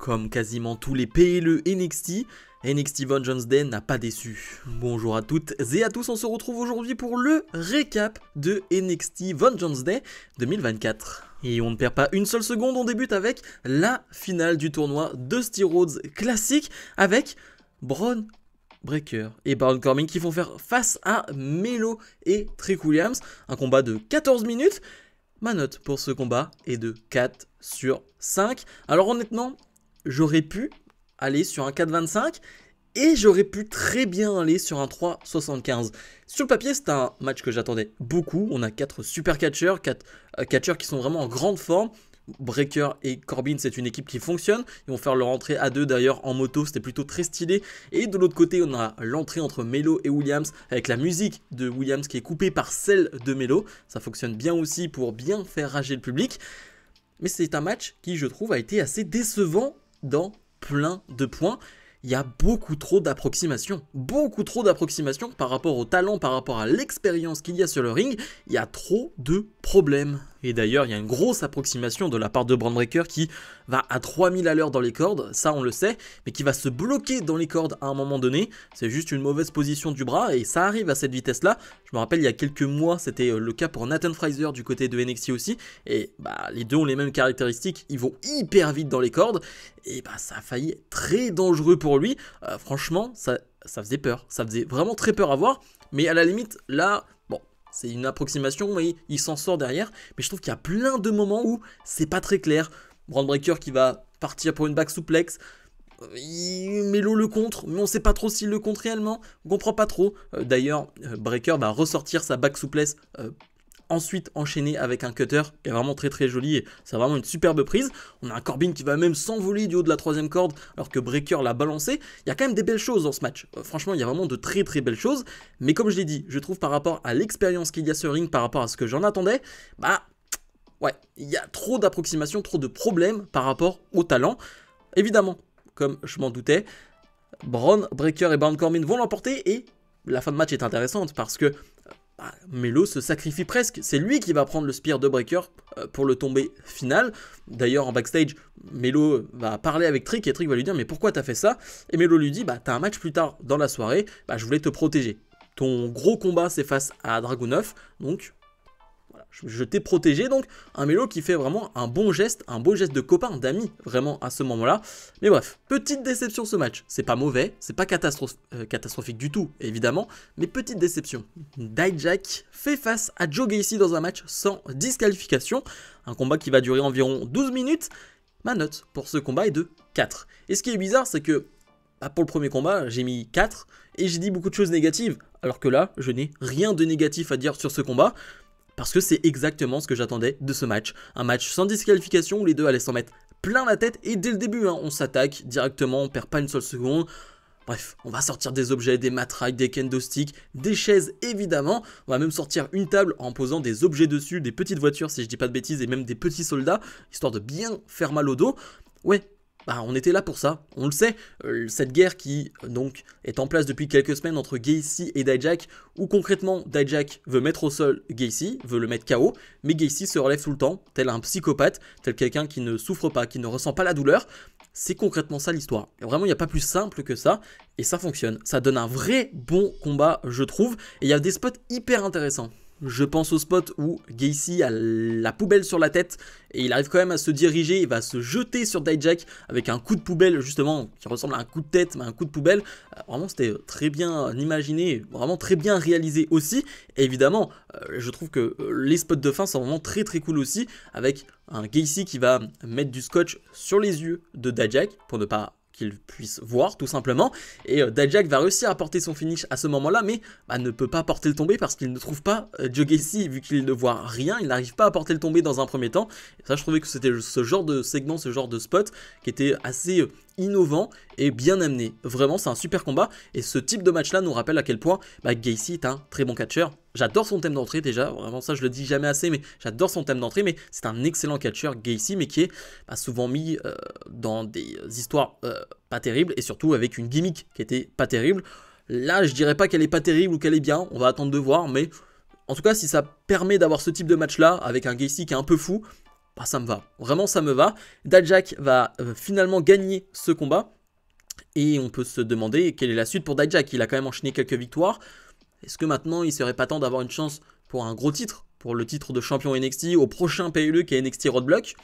Comme quasiment tous les PLE NXT, NXT Vengeance Day n'a pas déçu. Bonjour à toutes et à tous, on se retrouve aujourd'hui pour le récap de NXT Vengeance Day 2024. Et on ne perd pas une seule seconde, on débute avec la finale du tournoi Dusty Rhodes Classic avec Bron Breakker et Baron Corbin qui vont faire face à Melo et Trick Williams. Un combat de 14 minutes. Ma note pour ce combat est de 4 sur 5. Alors honnêtement, j'aurais pu aller sur un 4,25 et j'aurais pu très bien aller sur un 3,75. Sur le papier, c'est un match que j'attendais beaucoup. On a 4 super catcheurs, 4 catcheurs qui sont vraiment en grande forme. Breakker et Corbin, c'est une équipe qui fonctionne. Ils vont faire leur entrée à deux d'ailleurs en moto, c'était plutôt très stylé. Et de l'autre côté, on a l'entrée entre Melo et Williams avec la musique de Williams qui est coupée par celle de Melo. Ça fonctionne bien aussi pour bien faire rager le public. Mais c'est un match qui, je trouve, a été assez décevant dans plein de points. Il y a beaucoup trop d'approximations par rapport au talent, par rapport à l'expérience qu'il y a sur le ring. Il y a trop de problèmes. Et d'ailleurs, il y a une grosse approximation de la part de Bron Breakker qui va à 3000 à l'heure dans les cordes, ça on le sait, mais qui va se bloquer dans les cordes à un moment donné. C'est juste une mauvaise position du bras et ça arrive à cette vitesse-là. Je me rappelle, il y a quelques mois, c'était le cas pour Nathan Fraser du côté de NXT aussi. Et les deux ont les mêmes caractéristiques, ils vont hyper vite dans les cordes. Et ça a failli être très dangereux pour lui. Franchement, ça faisait peur, ça faisait vraiment très peur à voir. Mais à la limite, là... c'est une approximation, mais il s'en sort derrière. Mais je trouve qu'il y a plein de moments où c'est pas très clair. Bron Breakker qui va partir pour une back suplex. Melo le contre, mais on sait pas trop s'il le contre réellement. On comprend pas trop. D'ailleurs, Breakker va ressortir sa back suplex. Ensuite enchaîné avec un cutter qui est vraiment très très joli et c'est vraiment une superbe prise. On a un Corbin qui va même s'envoler du haut de la troisième corde alors que Breakker l'a balancé. Il y a quand même des belles choses dans ce match. Franchement, il y a vraiment de très très belles choses. Mais comme je l'ai dit, je trouve par rapport à l'expérience qu'il y a sur le ring, par rapport à ce que j'en attendais, ouais, il y a trop d'approximations, trop de problèmes par rapport au talent. Évidemment, comme je m'en doutais, Bron Breakker et Baron Corbin vont l'emporter et la fin de match est intéressante parce que Melo se sacrifie presque, c'est lui qui va prendre le spear de Breakker pour le tombé final. D'ailleurs en backstage, Melo va parler avec Trick et Trick va lui dire mais pourquoi t'as fait ça? Et Melo lui dit t'as un match plus tard dans la soirée, je voulais te protéger. Ton gros combat c'est face à Dragunov, donc voilà, je t'ai protégé. Donc un Melo qui fait vraiment un beau geste de copain, d'ami vraiment à ce moment là. Mais bref, petite déception ce match, c'est pas mauvais, c'est pas catastrophique du tout évidemment, mais petite déception. Dijak fait face à Joe Gacy dans un match sans disqualification, un combat qui va durer environ 12 minutes. Ma note pour ce combat est de 4. Et ce qui est bizarre c'est que pour le premier combat j'ai mis 4 et j'ai dit beaucoup de choses négatives, alors que là je n'ai rien de négatif à dire sur ce combat. Parce que c'est exactement ce que j'attendais de ce match. Un match sans disqualification où les deux allaient s'en mettre plein la tête. Et dès le début, on s'attaque directement, on perd pas une seule seconde. Bref, on va sortir des objets, des matraques, des kendo sticks, des chaises évidemment. On va même sortir une table en posant des objets dessus, des petites voitures si je dis pas de bêtises, et même des petits soldats, histoire de bien faire mal au dos. Ouais. On était là pour ça, on le sait, cette guerre qui donc est en place depuis quelques semaines entre Gacy et Dijak, où concrètement Dijak veut mettre au sol Gacy, veut le mettre KO, mais Gacy se relève tout le temps, tel un psychopathe, tel quelqu'un qui ne souffre pas, qui ne ressent pas la douleur. C'est concrètement ça l'histoire. Et vraiment, il n'y a pas plus simple que ça, et ça fonctionne. Ça donne un vrai bon combat, je trouve, et il y a des spots hyper intéressants. Je pense au spot où Gacy a la poubelle sur la tête et il arrive quand même à se diriger, il va se jeter sur Dijak avec un coup de poubelle justement qui ressemble à un coup de tête mais un coup de poubelle. Vraiment c'était très bien imaginé, vraiment très bien réalisé aussi. Et évidemment, je trouve que les spots de fin sont vraiment très très cool aussi avec un Gacy qui va mettre du scotch sur les yeux de Dijak pour ne pas qu'il puisse voir tout simplement, et Dijak va réussir à porter son finish à ce moment là, mais ne peut pas porter le tombé parce qu'il ne trouve pas Joe Gacy, vu qu'il ne voit rien, il n'arrive pas à porter le tombé dans un premier temps. Et ça je trouvais que c'était ce genre de segment, ce genre de spot qui était assez innovant et bien amené. Vraiment c'est un super combat et ce type de match là nous rappelle à quel point Gacy est un très bon catcheur. J'adore son thème d'entrée déjà, vraiment ça je le dis jamais assez, mais j'adore son thème d'entrée, mais c'est un excellent catcheur Gacy, mais qui est souvent mis dans des histoires pas terribles et surtout avec une gimmick qui était pas terrible. Là je dirais pas qu'elle est pas terrible ou qu'elle est bien, on va attendre de voir, mais en tout cas si ça permet d'avoir ce type de match là avec un Gacy qui est un peu fou, bah, ça me va. Vraiment, ça me va. Dijak va finalement gagner ce combat. Et on peut se demander quelle est la suite pour Dijak. Il a quand même enchaîné quelques victoires. Est-ce que maintenant, il serait pas temps d'avoir une chance pour un gros titre, pour le titre de champion NXT au prochain PLE qui est NXT Roadblock?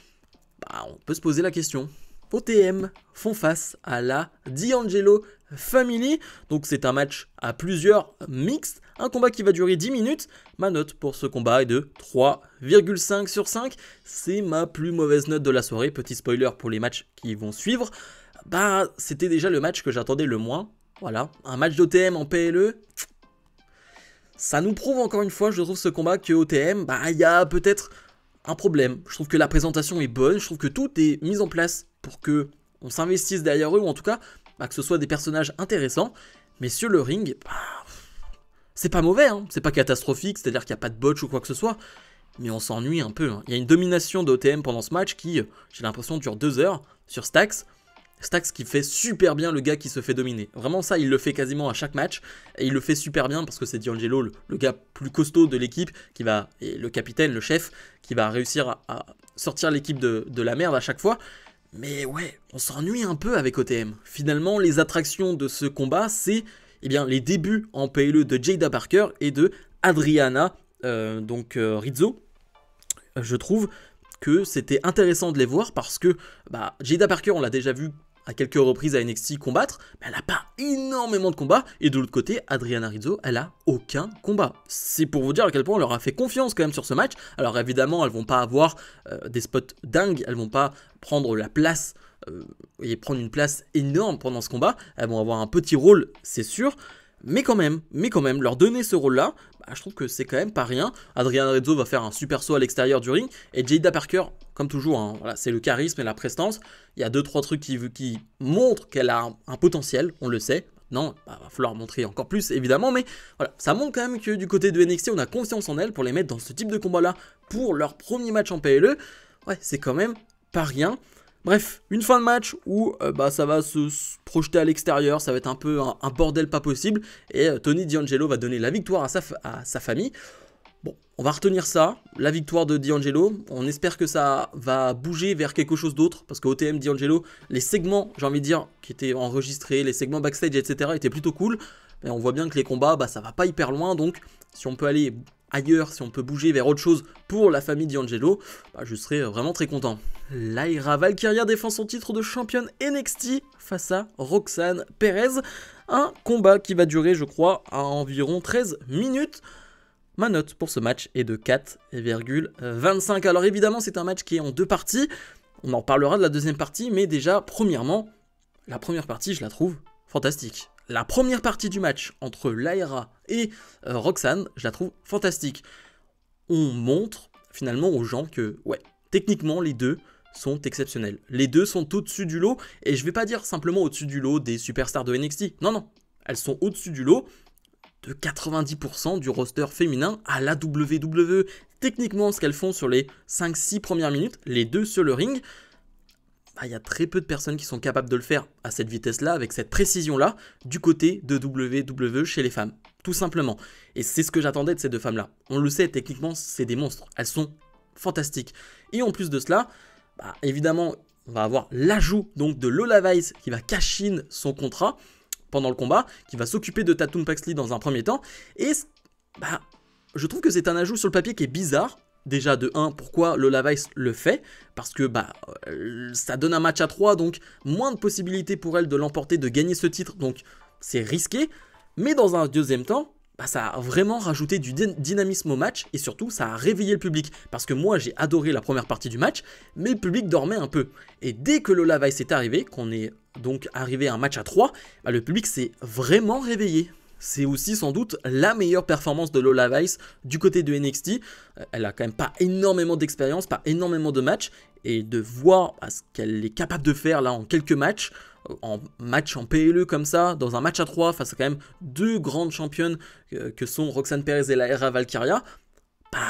Bah, on peut se poser la question. OTM font face à la D'Angelo Family. Donc c'est un match à plusieurs mixtes. Un combat qui va durer 10 minutes. Ma note pour ce combat est de 3,5 sur 5. C'est ma plus mauvaise note de la soirée. Petit spoiler pour les matchs qui vont suivre. Bah, c'était déjà le match que j'attendais le moins. Voilà, un match d'OTM en PLE. Ça nous prouve encore une fois, je trouve, ce combat que OTM, bah, il y a peut-être un problème. Je trouve que la présentation est bonne, je trouve que tout est mis en place pour que on s'investisse derrière eux, ou en tout cas, bah, que ce soit des personnages intéressants. Mais sur le ring, bah, c'est pas mauvais, hein. C'est pas catastrophique, c'est-à-dire qu'il n'y a pas de botch ou quoi que ce soit. Mais on s'ennuie un peu, hein. Il y a une domination d'OTM pendant ce match qui, j'ai l'impression, dure 2 heures sur Stax. Stax qui fait super bien le gars qui se fait dominer. Vraiment ça, il le fait quasiment à chaque match. Et il le fait super bien parce que c'est D'Angelo, le gars plus costaud de l'équipe, et le capitaine, le chef, qui va réussir à sortir l'équipe de la merde à chaque fois. Mais ouais, on s'ennuie un peu avec OTM. Finalement, les attractions de ce combat, c'est les débuts en PLE de Jada Parker et de Adriana Rizzo. Je trouve que c'était intéressant de les voir parce que Jada Parker, on l'a déjà vu à quelques reprises à NXT combattre, mais elle n'a pas énormément de combats, et de l'autre côté, Adriana Rizzo, elle a aucun combat. C'est pour vous dire à quel point on leur a fait confiance quand même sur ce match. Alors évidemment, elles vont pas avoir des spots dingues, elles vont pas prendre la place et prendre une place énorme pendant ce combat, elles vont avoir un petit rôle, c'est sûr, mais quand même, leur donner ce rôle-là, je trouve que c'est quand même pas rien. Adriana Rizzo va faire un super saut à l'extérieur du ring. Et Jada Parker, comme toujours, hein, voilà, c'est le charisme et la prestance. Il y a 2-3 trucs qui montrent qu'elle a un potentiel, on le sait. Non, va falloir montrer encore plus, évidemment. Mais voilà, ça montre quand même que du côté de NXT, on a confiance en elle pour les mettre dans ce type de combat-là pour leur premier match en PLE. Ouais, c'est quand même pas rien. Bref, une fin de match où ça va se projeter à l'extérieur, ça va être un peu un bordel pas possible, et Tony D'Angelo va donner la victoire à sa famille. Bon, on va retenir ça, la victoire de D'Angelo, on espère que ça va bouger vers quelque chose d'autre, parce que OTM D'Angelo, les segments, j'ai envie de dire, qui étaient enregistrés, les segments backstage, etc., étaient plutôt cool, mais on voit bien que les combats, ça va pas hyper loin, donc si on peut aller ailleurs, si on peut bouger vers autre chose pour la famille D'Angelo, je serais vraiment très content. Lyra Valkyria défend son titre de championne NXT face à Roxanne Perez. Un combat qui va durer, je crois, à environ 13 minutes. Ma note pour ce match est de 4,25. Alors évidemment, c'est un match qui est en 2 parties. On en parlera de la deuxième partie, mais déjà, premièrement, la première partie, je la trouve fantastique. La première partie du match entre Lyra et Roxanne, je la trouve fantastique. On montre finalement aux gens que, ouais, techniquement, les deux sont exceptionnels. Les deux sont au-dessus du lot, et je vais pas dire simplement au-dessus du lot des superstars de NXT. Non, non, elles sont au-dessus du lot de 90% du roster féminin à la WWE. Techniquement, ce qu'elles font sur les 5-6 premières minutes, les deux sur le ring, il y a très peu de personnes qui sont capables de le faire à cette vitesse-là, avec cette précision-là, du côté de WWE chez les femmes, tout simplement. Et c'est ce que j'attendais de ces deux femmes-là. On le sait, techniquement, c'est des monstres. Elles sont fantastiques. Et en plus de cela, évidemment, on va avoir l'ajout donc de Lola Vice qui va cash in son contrat pendant le combat, qui va s'occuper de Tatum Paxley dans un premier temps. Et je trouve que c'est un ajout sur le papier qui est bizarre. Déjà de 1, pourquoi Lola Vice le fait? Parce que ça donne un match à 3, donc moins de possibilités pour elle de l'emporter, de gagner ce titre, donc c'est risqué. Mais dans un deuxième temps, ça a vraiment rajouté du dynamisme au match, et surtout ça a réveillé le public. Parce que moi j'ai adoré la première partie du match, mais le public dormait un peu. Et dès que Lola Vice est arrivé, qu'on est donc arrivé à un match à 3, le public s'est vraiment réveillé. C'est aussi sans doute la meilleure performance de Lola Vice du côté de NXT. Elle a quand même pas énormément d'expérience, pas énormément de matchs. Et de voir ce qu'elle est capable de faire là en quelques matchs, en PLE comme ça, dans un match à 3 face à quand même deux grandes championnes que sont Roxanne Perez et Lyra Valkyria.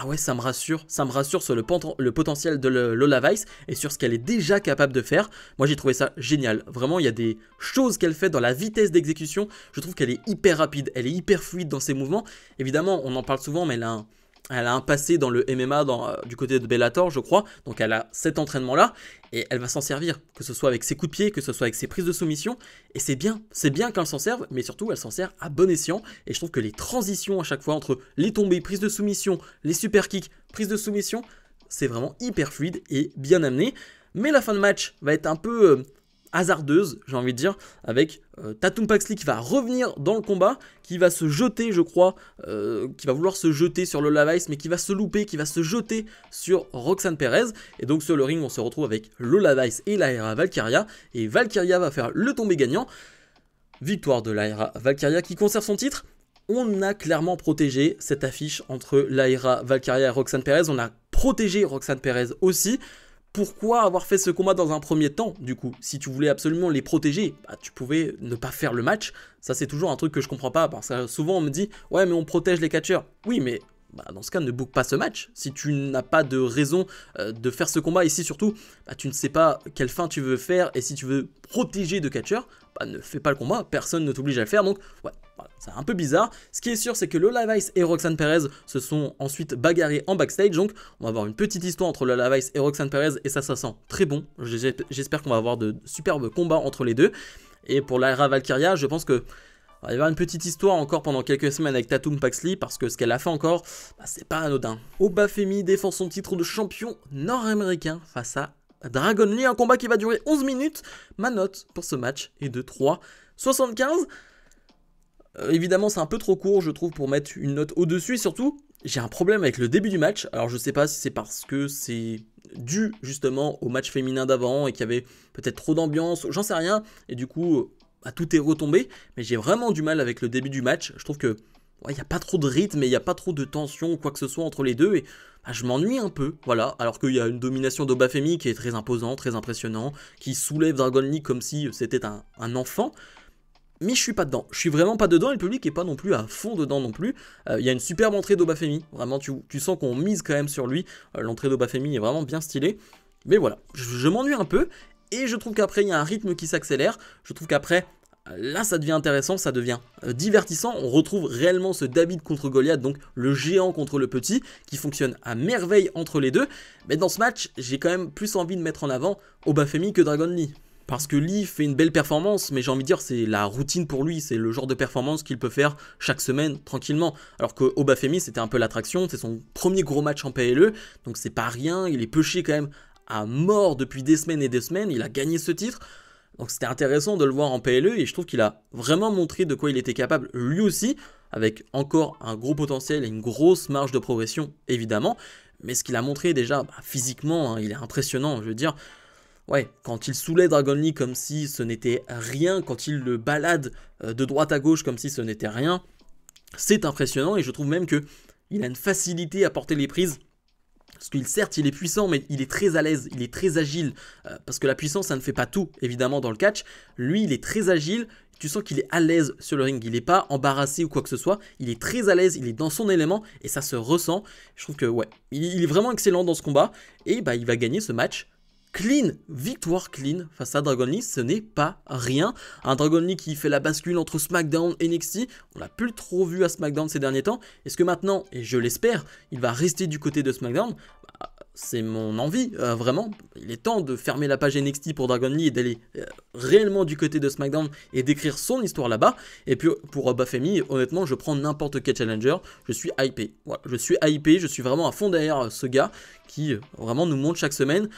Ouais, ça me rassure sur le potentiel de Lola Vice et sur ce qu'elle est déjà capable de faire. Moi j'ai trouvé ça génial, vraiment il y a des choses qu'elle fait dans la vitesse d'exécution, je trouve qu'elle est hyper rapide, elle est hyper fluide dans ses mouvements. Évidemment on en parle souvent, mais elle a Elle a un passé dans le MMA du côté de Bellator, je crois. Donc elle a cet entraînement-là. Et elle va s'en servir, que ce soit avec ses coups de pied, que ce soit avec ses prises de soumission. Et c'est bien qu'elle s'en serve, mais surtout elle s'en sert à bon escient. Et je trouve que les transitions à chaque fois entre les tombées, prises de soumission, les super kicks, prises de soumission, c'est vraiment hyper fluide et bien amené. Mais la fin de match va être un peu hasardeuse, j'ai envie de dire, avec Tatum Paxley qui va revenir dans le combat, qui va se jeter, je crois, qui va vouloir se jeter sur Lola Vice, mais qui va se louper, qui va se jeter sur Roxanne Perez. Et donc sur le ring, on se retrouve avec Lola Vice et Lyra Valkyria, et Valkyria va faire le tombé gagnant. Victoire de Lyra Valkyria qui conserve son titre. On a clairement protégé cette affiche entre Lyra Valkyria et Roxanne Perez, on a protégé Roxanne Perez aussi. Pourquoi avoir fait ce combat dans un premier temps, du coup? Si tu voulais absolument les protéger, bah, tu pouvais ne pas faire le match. Ça, c'est toujours un truc que je comprends pas, parce que souvent on me dit « Ouais, mais on protège les catcheurs. » Oui, mais bah, dans ce cas, ne book pas ce match. Si tu n'as pas de raison de faire ce combat, ici surtout, bah, tu ne sais pas quelle fin tu veux faire, et si tu veux protéger de catcheurs, bah, ne fais pas le combat, personne ne t'oblige à le faire, donc ouais, voilà, c'est un peu bizarre. Ce qui est sûr, c'est que Lola Vice et Roxanne Perez se sont ensuite bagarrés en backstage, donc on va avoir une petite histoire entre Lola Vice et Roxanne Perez, et ça sent très bon. J'espère qu'on va avoir de superbes combats entre les deux. Et pour Lyra Valkyria, je pense que il va y avoir une petite histoire encore pendant quelques semaines avec Tatum Paxley, parce que ce qu'elle a fait encore, bah, c'est pas anodin. Obafemi défend son titre de champion nord-américain face à Dragon Lee, un combat qui va durer 11 minutes. Ma note pour ce match est de 3,75. Évidemment, c'est un peu trop court, je trouve, pour mettre une note au-dessus. Et surtout, j'ai un problème avec le début du match. Alors, je sais pas si c'est parce que c'est dû justement au match féminin d'avant et qu'il y avait peut-être trop d'ambiance, j'en sais rien. Et du coup, bah, tout est retombé. Mais j'ai vraiment du mal avec le début du match. Je trouve que il n'y a pas trop de rythme et il n'y a pas trop de tension ou quoi que ce soit entre les deux. Et bah, je m'ennuie un peu, voilà. Alors qu'il y a une domination d'Obafemi qui est très imposant, très impressionnant, qui soulève Dragon Lee comme si c'était un enfant. Mais je suis pas dedans, je suis vraiment pas dedans et le public est pas non plus à fond dedans non plus. Il y a une superbe entrée d'Obafemi, vraiment tu sens qu'on mise quand même sur lui. L'entrée d'Obafemi est vraiment bien stylée. Mais voilà, je m'ennuie un peu et je trouve qu'après il y a un rythme qui s'accélère. Je trouve qu'après, là ça devient intéressant, ça devient divertissant. On retrouve réellement ce David contre Goliath, donc le géant contre le petit, qui fonctionne à merveille entre les deux. Mais dans ce match, j'ai quand même plus envie de mettre en avant Obafemi que Dragon Lee. Parce que Lee fait une belle performance, mais j'ai envie de dire c'est la routine pour lui, c'est le genre de performance qu'il peut faire chaque semaine tranquillement. Alors que Obafemi c'était un peu l'attraction, c'est son premier gros match en PLE, donc c'est pas rien, il est pushé quand même à mort depuis des semaines et des semaines, il a gagné ce titre. Donc c'était intéressant de le voir en PLE et je trouve qu'il a vraiment montré de quoi il était capable lui aussi, avec encore un gros potentiel et une grosse marge de progression évidemment. Mais ce qu'il a montré déjà physiquement, hein, il est impressionnant, je veux dire. Ouais, quand il soulève Dragon Lee comme si ce n'était rien, quand il le balade de droite à gauche comme si ce n'était rien, c'est impressionnant et je trouve même qu'il a une facilité à porter les prises. Parce qu'il certes il est puissant mais il est très à l'aise, il est très agile. Parce que la puissance ça ne fait pas tout évidemment dans le catch. Lui il est très agile, tu sens qu'il est à l'aise sur le ring, il n'est pas embarrassé ou quoi que ce soit. Il est très à l'aise, il est dans son élément et ça se ressent. Je trouve que ouais, il est vraiment excellent dans ce combat et bah, il va gagner ce match. Clean, victoire clean face à Dragon Lee, ce n'est pas rien. Un Dragon Lee qui fait la bascule entre SmackDown et NXT, on l'a plus trop vu à SmackDown ces derniers temps. Est-ce que maintenant, et je l'espère, il va rester du côté de SmackDown? Bah, c'est mon envie, vraiment. Il est temps de fermer la page NXT pour Dragon Lee et d'aller réellement du côté de SmackDown et d'écrire son histoire là-bas. Et puis pour Obafemi, honnêtement, je prends n'importe quel challenger, je suis hypé. Voilà, je suis hypé, je suis vraiment à fond derrière ce gars qui vraiment nous montre chaque semaine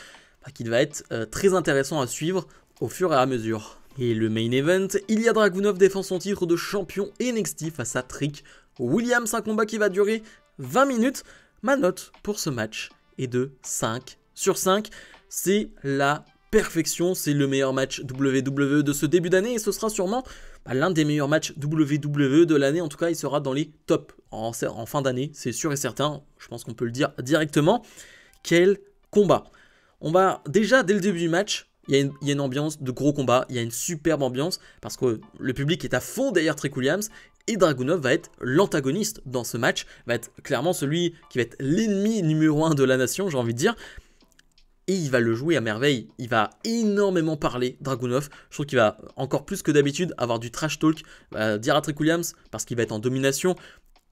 qu'il va être très intéressant à suivre au fur et à mesure. Et le main event, Ilya Dragunov défend son titre de champion NXT face à Trick Williams, un combat qui va durer 20 minutes. Ma note pour ce match est de 5 sur 5. C'est la perfection, c'est le meilleur match WWE de ce début d'année et ce sera sûrement l'un des meilleurs matchs WWE de l'année. En tout cas, il sera dans les tops en fin d'année, c'est sûr et certain. Je pense qu'on peut le dire directement. Quel combat! On va déjà, dès le début du match, il y a une ambiance de gros combat, il y a une superbe ambiance, parce que le public est à fond derrière Trick Williams, et Dragunov va être l'antagoniste dans ce match, va être clairement celui qui va être l'ennemi numéro 1 de la nation, j'ai envie de dire, et il va le jouer à merveille, il va énormément parler, Dragunov, je trouve qu'il va encore plus que d'habitude avoir du trash talk, dire à Trick Williams, parce qu'il va être en domination,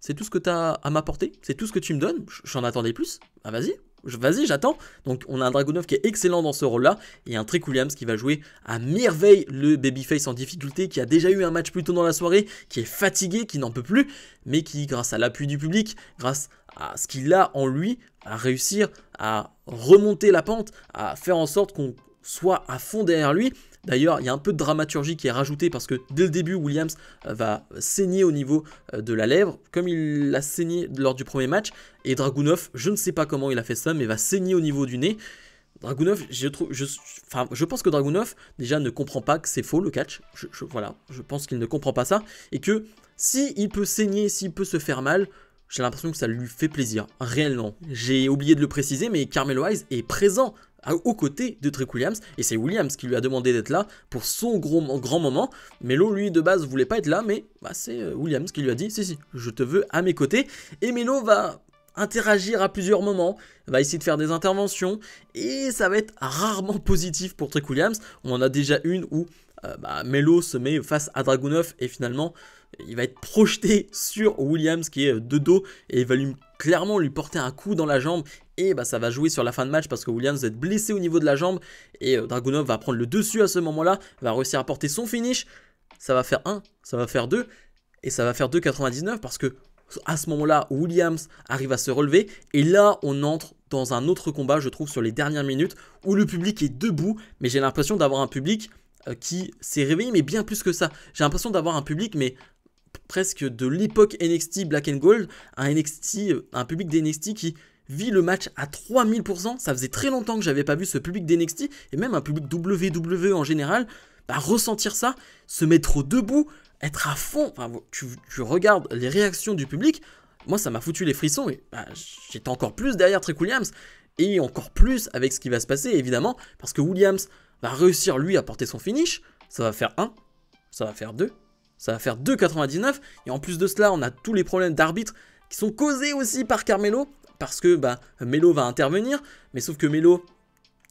C'est tout ce que tu as à m'apporter? C'est tout ce que tu me donnes? J'en attendais plus? Ah vas-y, vas-y, j'attends. Donc on a un Dragunov qui est excellent dans ce rôle-là, et un Trick Williams qui va jouer à merveille le babyface en difficulté, qui a déjà eu un match plus tôt dans la soirée, qui est fatigué, qui n'en peut plus, mais qui, grâce à l'appui du public, grâce à ce qu'il a en lui, à réussir à remonter la pente, à faire en sorte qu'on soit à fond derrière lui. D'ailleurs, il y a un peu de dramaturgie qui est rajoutée parce que dès le début, Williams va saigner au niveau de la lèvre, comme il l'a saigné lors du premier match. Et Dragunov, je ne sais pas comment il a fait ça, mais va saigner au niveau du nez. Dragunov, je pense que Dragunov, déjà, ne comprend pas que c'est faux le catch. Voilà, je pense qu'il ne comprend pas ça. Et que s'il peut saigner, s'il peut se faire mal, j'ai l'impression que ça lui fait plaisir, réellement. J'ai oublié de le préciser, mais Carmelo Hayes est présent aux côtés de Trick Williams, et c'est Williams qui lui a demandé d'être là pour son grand moment. Melo, lui, de base, voulait pas être là, mais c'est Williams qui lui a dit « Si, je te veux à mes côtés ». Et Melo va interagir à plusieurs moments, va essayer de faire des interventions, et ça va être rarement positif pour Trick Williams. On en a déjà une où Melo se met face à Dragunov, et finalement, il va être projeté sur Williams qui est de dos, et il va clairement lui porter un coup dans la jambe, et ça va jouer sur la fin de match parce que Williams va être blessé au niveau de la jambe, et Dragunov va prendre le dessus à ce moment-là, va réussir à porter son finish. Ça va faire 1, ça va faire 2, et ça va faire 2,99 parce que à ce moment-là, Williams arrive à se relever, et là on entre dans un autre combat, je trouve, sur les dernières minutes, où le public est debout, mais j'ai l'impression d'avoir un public qui s'est réveillé, mais bien plus que ça. J'ai l'impression d'avoir un public, mais presque de l'époque NXT Black and Gold, un public d'NXT qui vit le match à 3000%. Ça faisait très longtemps que j'avais pas vu ce public d'NXT, et même un public WWE en général, ressentir ça, se mettre debout, être à fond. Enfin, tu regardes les réactions du public, moi ça m'a foutu les frissons, et j'étais encore plus derrière Trick Williams, et encore plus avec ce qui va se passer évidemment, parce que Williams va réussir lui à porter son finish. Ça va faire 1, ça va faire 2, ça va faire 2,99, et en plus de cela on a tous les problèmes d'arbitre qui sont causés aussi par Carmelo, parce que Melo va intervenir, mais sauf que Melo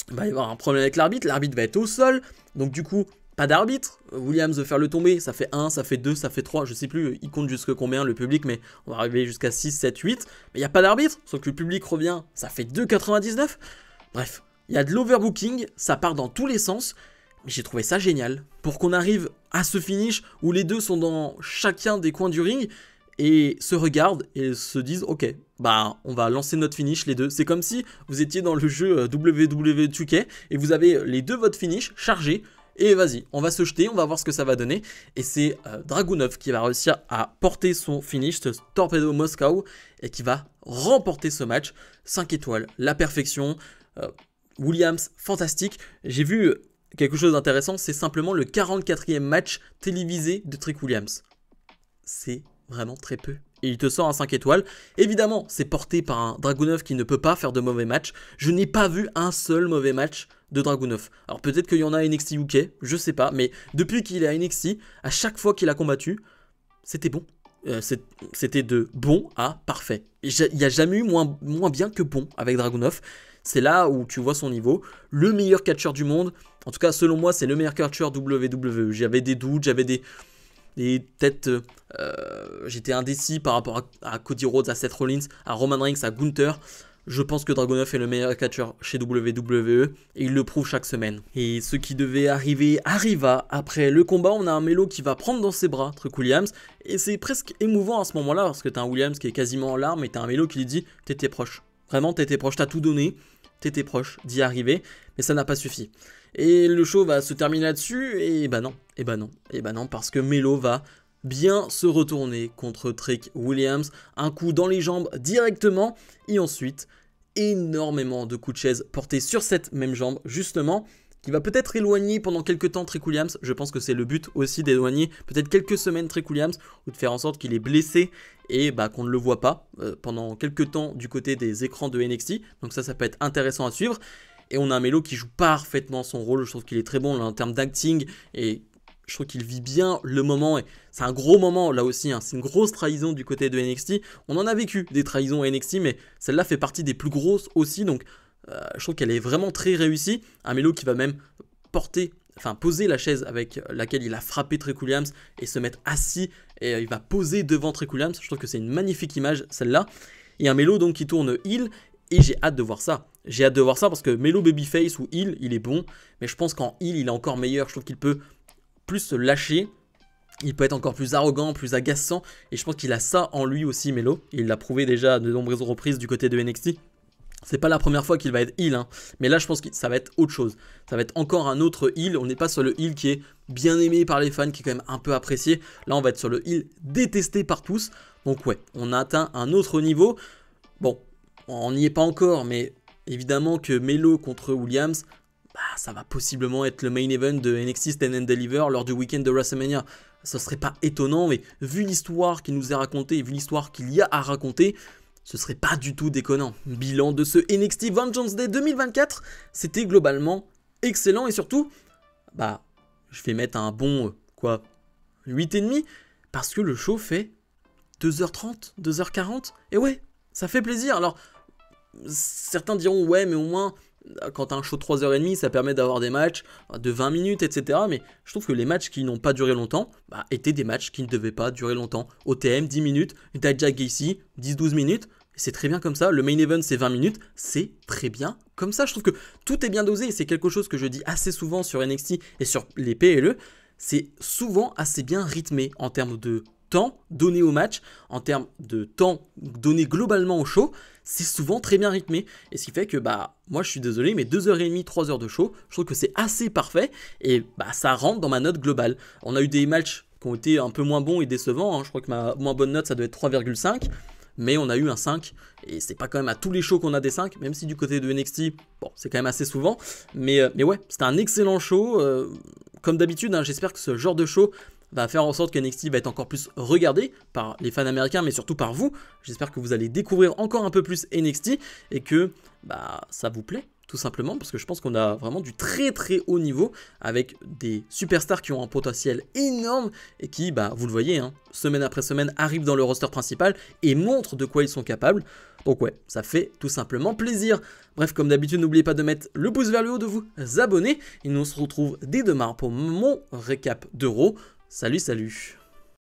va y avoir un problème avec l'arbitre va être au sol, donc du coup pas d'arbitre. Williams veut faire le tomber, ça fait 1, ça fait 2, ça fait 3, je sais plus, il compte jusque combien le public, mais on va arriver jusqu'à 6, 7, 8, mais il n'y a pas d'arbitre, sauf que le public revient, ça fait 2,99, bref, il y a de l'overbooking, ça part dans tous les sens, mais j'ai trouvé ça génial, pour qu'on arrive à ce finish où les deux sont dans chacun des coins du ring, et se regardent et se disent ok, on va lancer notre finish les deux. C'est comme si vous étiez dans le jeu WWE 2K et vous avez les deux votre finish chargés, et vas-y, on va se jeter, on va voir ce que ça va donner. Et c'est Dragunov qui va réussir à porter son finish, ce Torpedo Moscow, et qui va remporter ce match. 5 étoiles, la perfection. Williams, fantastique. J'ai vu quelque chose d'intéressant, c'est simplement le 44e match télévisé de Trick Williams. C'est vraiment très peu. Et il te sort un 5 étoiles. Évidemment, c'est porté par un Dragunov qui ne peut pas faire de mauvais matchs. Je n'ai pas vu un seul mauvais match de Dragunov. Alors peut-être qu'il y en a à NXT UK, je sais pas, mais depuis qu'il est à NXT, à chaque fois qu'il a combattu, c'était bon. C'était de bon à parfait. Il n'y a jamais eu moins bien que bon avec Dragunov. C'est là où tu vois son niveau. Le meilleur catcheur du monde. En tout cas, selon moi, c'est le meilleur catcheur WWE. J'avais des doutes, j'avais des têtes, j'étais indécis par rapport à Cody Rhodes, à Seth Rollins, à Roman Reigns, à Gunther. Je pense que Dragunov est le meilleur catcheur chez WWE, et il le prouve chaque semaine. Et ce qui devait arriver arriva. Après le combat, on a un Melo qui va prendre dans ses bras Trick Williams, et c'est presque émouvant à ce moment-là, parce que t'as un Williams qui est quasiment en larmes, et t'as un Melo qui lui dit « T'étais proche, vraiment t'étais proche, t'as tout donné, t'étais proche d'y arriver, mais ça n'a pas suffi ». Et le show va se terminer là-dessus, et non, parce que Melo va bien se retourner contre Trick Williams, un coup dans les jambes directement, et ensuite énormément de coups de chaise portés sur cette même jambe, justement, qui va peut-être éloigner pendant quelques temps Trick Williams. Je pense que c'est le but aussi d'éloigner peut-être quelques semaines Trick Williams, ou de faire en sorte qu'il est blessé et qu'on ne le voit pas pendant quelques temps du côté des écrans de NXT, donc ça peut être intéressant à suivre. Et on a un Melo qui joue parfaitement son rôle, je trouve qu'il est très bon là, en termes d'acting, et je trouve qu'il vit bien le moment, et c'est un gros moment là aussi, hein. C'est une grosse trahison du côté de NXT. On en a vécu des trahisons à NXT, mais celle-là fait partie des plus grosses aussi, donc je trouve qu'elle est vraiment très réussie. Un Melo qui va même porter enfin poser la chaise avec laquelle il a frappé Trick Williams et se mettre assis et il va poser devant Trick Williams. Je trouve que c'est une magnifique image celle-là. Il y a un Melo donc qui tourne heel et j'ai hâte de voir ça. J'ai hâte de voir ça parce que Melo babyface ou heel, il est bon, mais je pense qu'en heel, il est encore meilleur. Je trouve qu'il peut plus se lâcher. Il peut être encore plus arrogant, plus agaçant. Et je pense qu'il a ça en lui aussi, Melo. Il l'a prouvé déjà à de nombreuses reprises du côté de NXT. C'est pas la première fois qu'il va être heel, hein. Mais là je pense que ça va être autre chose. Ça va être encore un autre heel. On n'est pas sur le heel qui est bien aimé par les fans, qui est quand même un peu apprécié. Là on va être sur le heel détesté par tous. Donc ouais, on a atteint un autre niveau. Bon, on n'y est pas encore, mais évidemment que Melo contre Williams, bah, ça va possiblement être le main event de NXT Stand and Deliver lors du week-end de WrestleMania. Ce serait pas étonnant, mais vu l'histoire qui nous est racontée, vu l'histoire qu'il y a à raconter, ce serait pas du tout déconnant. Bilan de ce NXT Vengeance Day 2024, c'était globalement excellent et surtout, bah, je vais mettre un bon, 8,5 parce que le show fait 2h30, 2h40, et ouais, ça fait plaisir. Alors, certains diront, ouais, mais au moins, quand t'as un show de 3h30, ça permet d'avoir des matchs de 20 minutes, etc. Mais je trouve que les matchs qui n'ont pas duré longtemps, bah, étaient des matchs qui ne devaient pas durer longtemps. OTM, 10 minutes, Jack Gacy, 10-12 minutes, c'est très bien comme ça. Le main event, c'est 20 minutes, c'est très bien comme ça. Je trouve que tout est bien dosé, et c'est quelque chose que je dis assez souvent sur NXT et sur les PLE, c'est souvent assez bien rythmé en termes de temps donné au match, en termes de temps donné globalement au show, c'est souvent très bien rythmé. Et ce qui fait que, bah, moi je suis désolé, mais 2h30, 3h de show, je trouve que c'est assez parfait et bah, ça rentre dans ma note globale. On a eu des matchs qui ont été un peu moins bons et décevants, hein. Je crois que ma moins bonne note ça doit être 3,5. Mais on a eu un 5, et c'est pas quand même à tous les shows qu'on a des 5, même si du côté de NXT, bon, c'est quand même assez souvent. Mais ouais, c'était un excellent show. Comme d'habitude, hein, j'espère que ce genre de show va faire en sorte que NXT va être encore plus regardé par les fans américains, mais surtout par vous. J'espère que vous allez découvrir encore un peu plus NXT, et que bah, ça vous plaît. Tout simplement parce que je pense qu'on a vraiment du très très haut niveau avec des superstars qui ont un potentiel énorme et qui, bah, vous le voyez, hein, semaine après semaine arrivent dans le roster principal et montrent de quoi ils sont capables. Donc ouais, ça fait tout simplement plaisir. Bref, comme d'habitude, n'oubliez pas de mettre le pouce vers le haut, de vous abonner et nous on se retrouve dès demain pour mon récap d'Euro. Salut, salut.